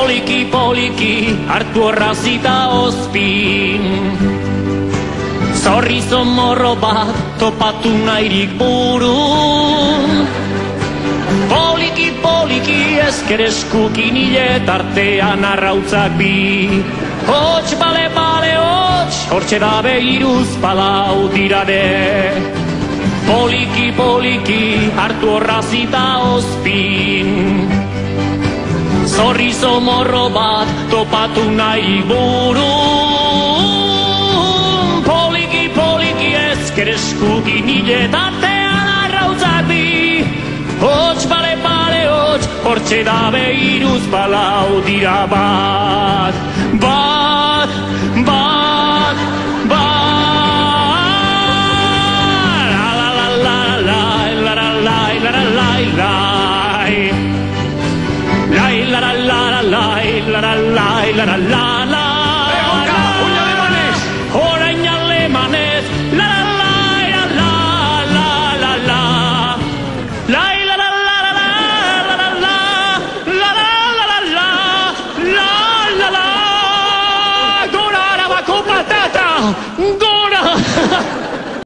Poliki, poliki, hartu horrazita ospin. Zorri zomorro bat topatu nahirik burun. Poliki, poliki, ezker eskukin hile tartean arrautzak bi. Hots, bale, bale, hots, hortxe dabe iruz palau dirade. Poliki, poliki, hartu horrazita ospin. Zorri zomorro bat topatu nahi burun. Poliki, poliki, ezker eskukin hile tartean arrautzak bi. Hots, bale, bale, hots, hortxe dabe iruz palau dira bat. Bat, bat, bat. La la la la la la la la la la la la. La la la la la la la la la la la. Egonka, uin alemanez! Orain alemanez. La la la la la la la. La la la la la la la la. La la la la la la la la. Gora arabako patata! Gora!